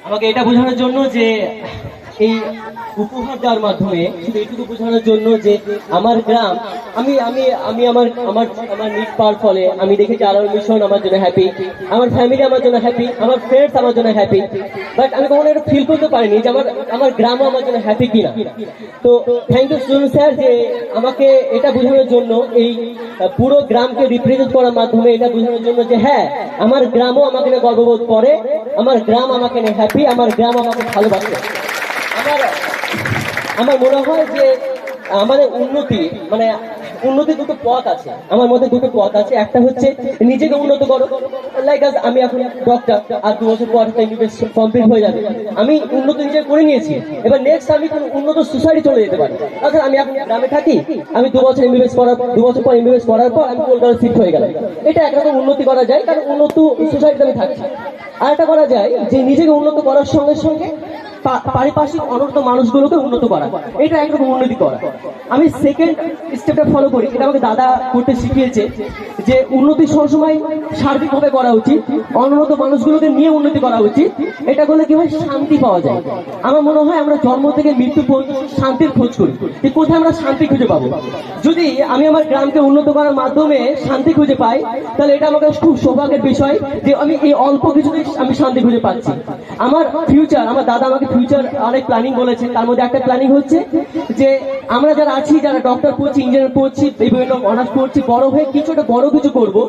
আমাকে এটা বোঝানোর জন্য যে এই উপহার দেওয়ার মাধ্যমে শুধু এইটুকু বোঝানোর জন্য যে আমার গ্রাম, আমি আমি আমি আমার আমার আমার নিট পাওয়ার ফলে আমি দেখেছি আলোর মিশন আমার জন্য হ্যাপি, আমার ফ্যামিলি আমার জন্য হ্যাপি, আমার ফ্রেন্ডস আমার জন্য হ্যাপি। বাট আমি কখনো এটা ফিল করতে পারিনি যে আমার আমার গ্রামও আমার জন্য হ্যাপি কিনা। তো থ্যাংক ইউ সুজন স্যার যে আমাকে এটা বোঝানোর জন্য, এই পুরো গ্রামকে রিপ্রেজেন্ট করার মাধ্যমে এটা বোঝানোর জন্য যে হ্যাঁ, আমার গ্রামও আমাকে নিয়ে গর্ববোধ করে, আমার গ্রাম আমাকে নিয়ে হ্যাপি, আমার গ্রাম আমাকে ভালোবাসে। আমার আমার মনে হয় যে আমাদের উন্নতির দুটো পথ আছে, আমার মধ্যে দুটো পথ আছে। একটা হচ্ছে নিজেকে উন্নত করো, লাইক আমি এখন ডক্টর, আর 2 বছর পর এমবিবিএস কমপ্লিট হয়ে যাবে, আমি উন্নত নিজে করে নিয়েছি। এবার নেক্সট আমি কোনো উন্নত সোসাইটি চলে যেতে পারি। অর্থাৎ আমি এখন গ্রামে থাকি, আমি 2 বছর এমবিবিএস করার 2 বছর পর এমবিবিএস করার পর আমি কলকাতা শিফট হয়ে গেলাম। এটা একরকম উন্নতি করা যায়, কারণ উন্নত সোসাইটিতে আমি থাকছি। আর একটা করা যায় যে নিজেকে উন্নত করার সঙ্গে সঙ্গে পারিপার্শ্বিক অনন্ত মানুষগুলোকে উন্নত করা, এটা একরকম উন্নতি করা। আমি সেকেন্ড স্টেপটা ফলো করি, এটা আমাকে দাদা করতে শিখিয়েছে যে উন্নতি সবসময় সার্বিকভাবে করা উচিত, অনুন্নত মানুষগুলোকে নিয়ে উন্নতি করা উচিত। এটা করলে কি হয়, শান্তি পাওয়া যায়। আমার মনে হয় আমরা জন্ম থেকে মৃত্যু পর্যন্ত শান্তির খোঁজ করি, যে কোথায় আমরা শান্তি খুঁজে পাবো। যদি আমি আমার গ্রামকে উন্নত করার মাধ্যমে শান্তি খুঁজে পাই, তাহলে এটা আমাকে খুব সৌভাগ্যের বিষয় যে আমি এই অল্প কিছুতেই আমি শান্তি খুঁজে পাচ্ছি। আমার ফিউচার, আমার দাদা আমাকে ফিউচার অনেক প্ল্যানিং বলেছেন, তার মধ্যে একটা প্ল্যানিং হচ্ছে যে আমরা যারা আছি, যারা ডক্টর পড়ছি, ইঞ্জিনিয়ার পড়ছি, বিভিন্ন অনার্স পড়ছি, বড় হয়ে বড় কিছু করবো,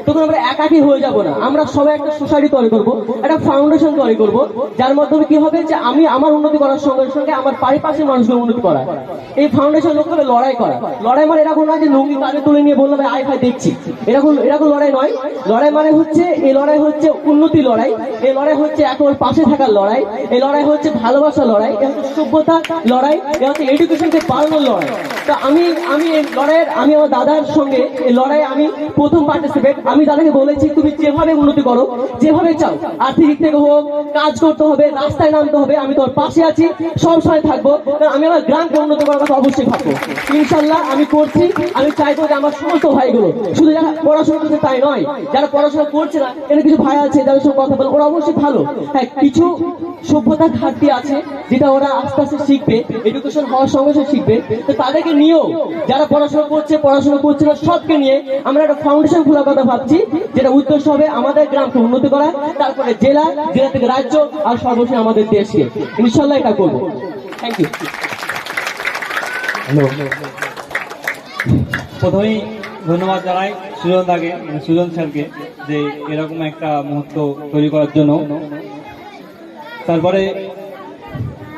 তখন আমরা একাকি হয়ে যাব না, আমরা সবাই একটা সোসাইটি তৈরি করবো, একটা ফাউন্ডেশন তৈরি করবো, যার মাধ্যমে কি হবে যে আমি আমার উন্নতি করার সঙ্গে সঙ্গে আমার পারিপার্শ্বিক মানুষগুলো উন্নতি করা। এই ফাউন্ডেশন লোক হবে লড়াই করা। লড়াই মানে এরকম নয় যে লুঙ্গি কাজে তুলে নিয়ে বললাম আয় ভাই দেখছি, এরকম এরকম লড়াই নয়। লড়াই মানে হচ্ছে, এই লড়াই হচ্ছে উন্নতি লড়াই, এই লড়াই হচ্ছে একেবারে পাশে থাকার লড়াই, এই লড়াই হচ্ছে ভালোবাসা লড়াই, এটা হচ্ছে সভ্যতা লড়াই, এটা হচ্ছে এডুকেশনকে বাড়ানোর লড়াই। তো আমি এই লড়াইয়ের, আমি আমার দাদার সঙ্গে এই লড়াই আমি প্রথম পার্টিসিপেট। আমি দাদাকে বলেছি তুমি যেভাবে উন্নতি করো, যেভাবে চাও, আর্থিক দিক থেকে হোক, কাজ করতে হবে, রাস্তায় নামতে হবে, আমি তোর পাশে আছি, সব সময় থাকবো। আমি আমার গ্রামকে উন্নত করার কথা অবশ্যই ভাববো, ইনশাল্লাহ আমি করছি। আমি চাইবো যে আমার সমস্ত ভাইগুলো, শুধু যারা পড়াশোনা করছে তাই নয়, যারা পড়াশোনা করছে না, এখানে কিছু ভাই আছে যাদের সঙ্গে কথা বলে, ওরা অবশ্যই ভালো, হ্যাঁ কিছু সভ্যতা ঘাটতি আছে যেটা ওরা আস্তে আস্তে শিখবে, এডুকেশন হওয়ার সঙ্গে সঙ্গে শিখবে। তো তাদেরকে নিয়েও, যারা পড়াশোনা করছে, পড়াশোনা করছে না, সবকে নিয়ে আমরা একটা ফাউন্ডেশন খোলার কথা ভাবছি, যেটা উদ্দেশ্য হবে আমাদের গ্রামকে উন্নতি করা, তারপরে জেলা, জেলা থেকে রাজ্য, আর সর্বশেষ আমাদের দেশকে। ইনশাল্লাহ এটা করবো। Thank you. হ্যালো, প্রথমেই ধন্যবাদ জানাই সুজন দাকে, সুজন স্যারকে, যে এরকম একটা মুহূর্ত তৈরি করার জন্য। তারপরে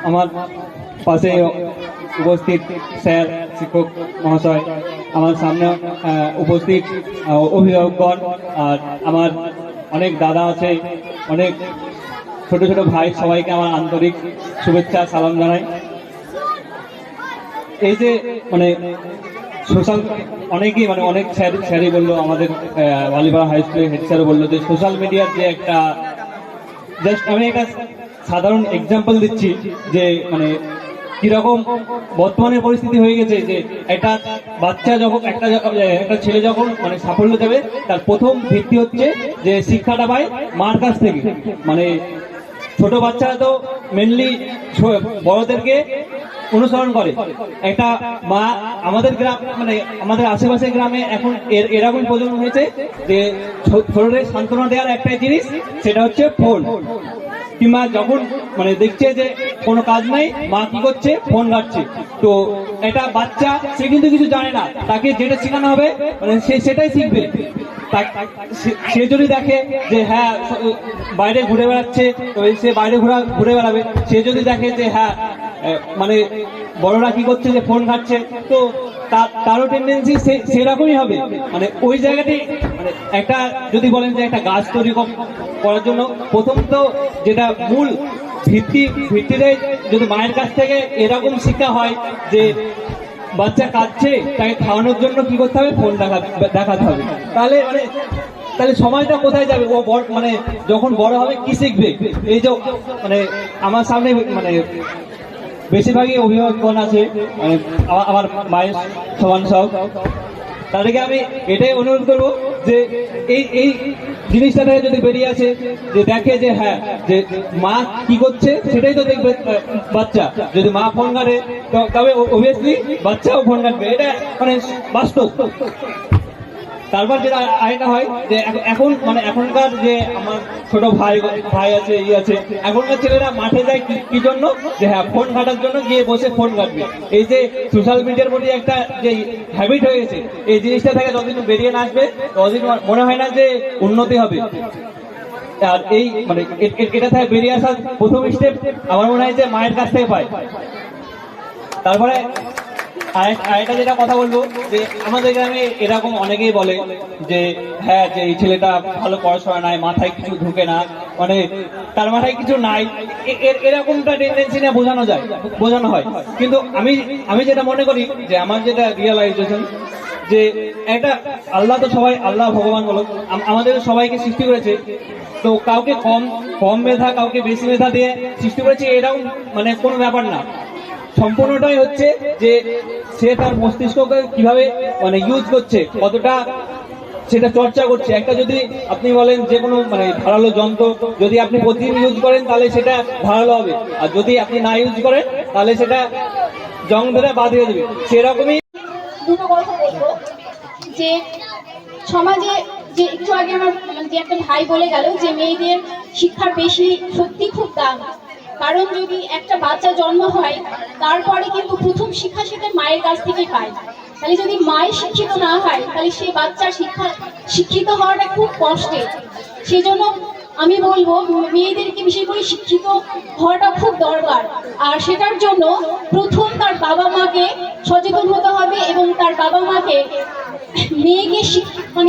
আমার পাশে উপস্থিত স্যার, শিক্ষক মহাশয়, আমার সামনে উপস্থিত অভিভাবকগণ, আর আমার অনেক দাদা আছে, অনেক ছোট ছোট ভাই, সবাইকে আমার আন্তরিক শুভেচ্ছা সালাম জানাই। এই যে সোশ্যাল, অনেকেই অনেক স্যারই বললো, আমাদের বালিপাড়া হাই স্কুলের হেড স্যারও বললো যে সোশ্যাল মিডিয়ার যে একটা, জাস্ট আমি একটা সাধারণ এক্সাম্পল দিচ্ছি যে কিরকম বর্তমানে পরিস্থিতি হয়ে গেছে, যে একটা বাচ্চা যখন, একটা ছেলে যখন সাফল্য দেবে, তার প্রথম ভিত্তি হচ্ছে যে শিক্ষাটা পায় মার কাছ থেকে। ছোট বাচ্চারা তো মেনলি বড়দেরকে অনুসরণ করে। একটা মা, আমাদের গ্রাম, আমাদের আশেপাশের গ্রামে এখন এরকম প্রজন্ম হয়েছে যে ছোটরে সান্ত্বনা দেওয়ার একটাই জিনিস, সেটা হচ্ছে ফোন। কিংবা যখন দেখছে যে কোনো কাজ নাই, মা কি করছে, ফোন ঘাটছে। তো একটা বাচ্চা, সে কিন্তু কিছু জানে না, তাকে যেটা শেখানো হবে সে সেটাই শিখবে। সে যদি দেখে যে হ্যাঁ বাইরে ঘুরে বেড়াচ্ছে, তো সে বাইরে ঘুরে বেড়াবে। সে যদি দেখে যে হ্যাঁ বড়রা কি করছে, যে ফোন ঘাটছে, তো তারও টেন্ডেন্সি সেরকমই হবে। ওই জায়গাটি একটা, যদি বলেন যে একটা গাছ তৈরি করার জন্য প্রথম তো যেটা মূল ভিত্তিতে যদি মায়ের কাছ থেকে এরকম শিক্ষা হয় যে বাচ্চা কাঁদছে, তাকে খাওয়ানোর জন্য কি করতে হবে, ফোন দেখাতে হবে। তাহলে সময়টা কোথায় যাবে? ও যখন বড় হবে কি শিখবে? এই যে আমার সামনে বেশিরভাগই অভিভাবকগণ আছে, আমার মায়ের সমান সব, তাদেরকে আমি এটাই অনুরোধ করবো যে এই জিনিসটা থেকে যদি বেরিয়ে আসে, যে দেখে যে হ্যাঁ যে মা কি করছে সেটাই তো দেখবে বাচ্চা। যদি মা ফোন ঘাটে তবে অবভিয়াসলি বাচ্চাও ফোন ঘাটবে, এটা মানে বাস্তব। তারপর যেটা আরেকটা হয় যে এখন মানে এখনকার যে আমার ছোট ভাই আছে আছে, এখনকার ছেলেরা মাঠে যায় কি জন্য, যে হ্যাঁ ফোন ঘাটার জন্য, গিয়ে বসে ফোন ঘাটবে। এই যে সোশ্যাল মিডিয়ার প্রতি একটা যে হ্যাবিট হয়ে গেছে, এই জিনিসটা থেকে যতদিন বেরিয়ে না আসবে ততদিন মনে হয় না যে উন্নতি হবে। আর এই মানে এটা থেকে বেরিয়ে আসার প্রথম স্টেপ আমার মনে হয় যে মায়ের কাছ থেকে পায়। তারপরে আরেকটা যেটা কথা বলবো, যে আমাদের গ্রামে এরকম অনেকেই বলে যে হ্যাঁ যে এই ছেলেটা ভালো পড়াশোনা নাই, মাথায় কিছু ঢুকে না, মানে তার মাথায় কিছু নাই, এরকমটা টেন্ডেন্সি নিয়ে বোঝানো হয়। কিন্তু আমি যেটা মনে করি, যে আমার যেটা রিয়েলাইজেশন, যে একটা আল্লাহ তো সবাই, আল্লাহ ভগবান বলো, আমাদের সবাইকে সৃষ্টি করেছে, তো কাউকে কম মেধা, কাউকে বেশি মেধা দিয়ে সৃষ্টি করেছে এরকম মানে কোনো ব্যাপার না। সম্পূর্ণটাই হচ্ছে যে সে তার মস্তিষ্ককে কিভাবে মানে ইউজ করছে, কতটা সেটা চর্চা করছে। একটা যদি আপনি বলেন যে কোনো মানে ধারালো যন্ত্র যদি আপনি প্রতিদিন ইউজ করেন তাহলে সেটা ধারালো হবে, আর যদি আপনি না ইউজ করেন তাহলে সেটা জং ধরে বাদ হয়ে যাবে। সেরকমই দুটো কথা বলবো, যে সমাজে যে একটু আগে আমার যে একটা ভাই বলে গেল যে মেয়েদের শিক্ষার বেশি সত্যি খুব দাম। কারণ যদি একটা বাচ্চা জন্ম হয় তারপরে কিন্তু প্রথম শিক্ষা সেটা মায়ের কাছ থেকেই পায়। তাহলে যদি মায়ের শিক্ষিত না হয় তাহলে সেই বাচ্চার শিক্ষিত হওয়াটা খুব কষ্টের। সেই জন্য আমি বলবো মেয়েদেরকে বিশেষ করে শিক্ষিত হওয়াটা খুব দরকার। আর সেটার জন্য প্রথম তার বাবা মাকে সচেতন হতে হবে এবং তার বাবা মাকে মেয়েকে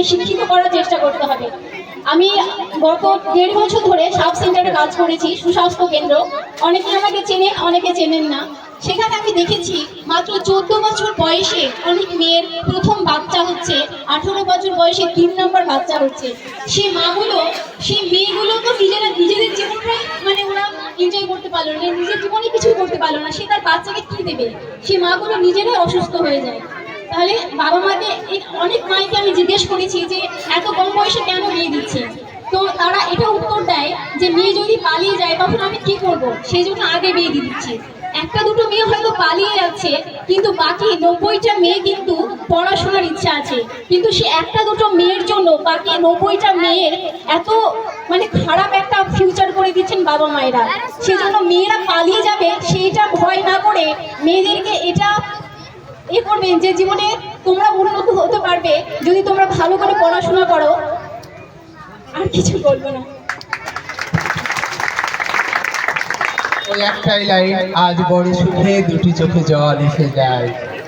শিক্ষিত করার চেষ্টা করতে হবে। আমি গত 1.5 বছর ধরে সাব সেন্টারে কাজ করেছি, সুস্বাস্থ্য কেন্দ্র। অনেকে আমাকে চেনেন, অনেকে চেনেন না। সেখানে আমি দেখেছি মাত্র 14 বছর বয়সে অনেক মেয়ের প্রথম বাচ্চা হচ্ছে, 18 বছর বয়সে 3 নম্বর বাচ্চা হচ্ছে। সেই মেয়েগুলো তো নিজেদের জীবনটাই মানে ওরা এনজয় করতে পারলো না, নিজের জীবনে কিছুই করতে পারলো না, সে তার বাচ্চাকে কি দেবে? সেই মাগুলো নিজেরাই অসুস্থ হয়ে যায়। তাহলে বাবা মাকে, অনেক মাইকে আমি জিজ্ঞেস করেছি যে এত কম বয়সে কেন বিয়ে দিচ্ছে, তো তারা এটা উত্তর দেয় যে মেয়ে যদি পালিয়ে যায় তখন আমি কি করব, সেই জন্য আগে বিয়ে দিয়ে দিচ্ছি। একটা দুটো মেয়ে হয়তো পালিয়ে যাচ্ছে, কিন্তু বাকি 90টা মেয়ে কিন্তু পড়াশোনার ইচ্ছা আছে, কিন্তু সে একটা দুটো মেয়ের জন্য বাকি 90টা মেয়ের এত মানে খারাপ একটা ফিউচার করে দিচ্ছেন বাবা মায়েরা। সেজন্য মেয়েরা পালিয়ে যাবে সেইটা ভয় না করে মেয়েদেরকে এটা করবেন যে জীবনে তোমরা উন্নত হতে পারবে যদি তোমরা ভালো করে পড়াশোনা করো। আর কিছু বলবো না। ওই একটাই লাইন, আজ বড় সুখে দুটি চোখে জল এসে যায়।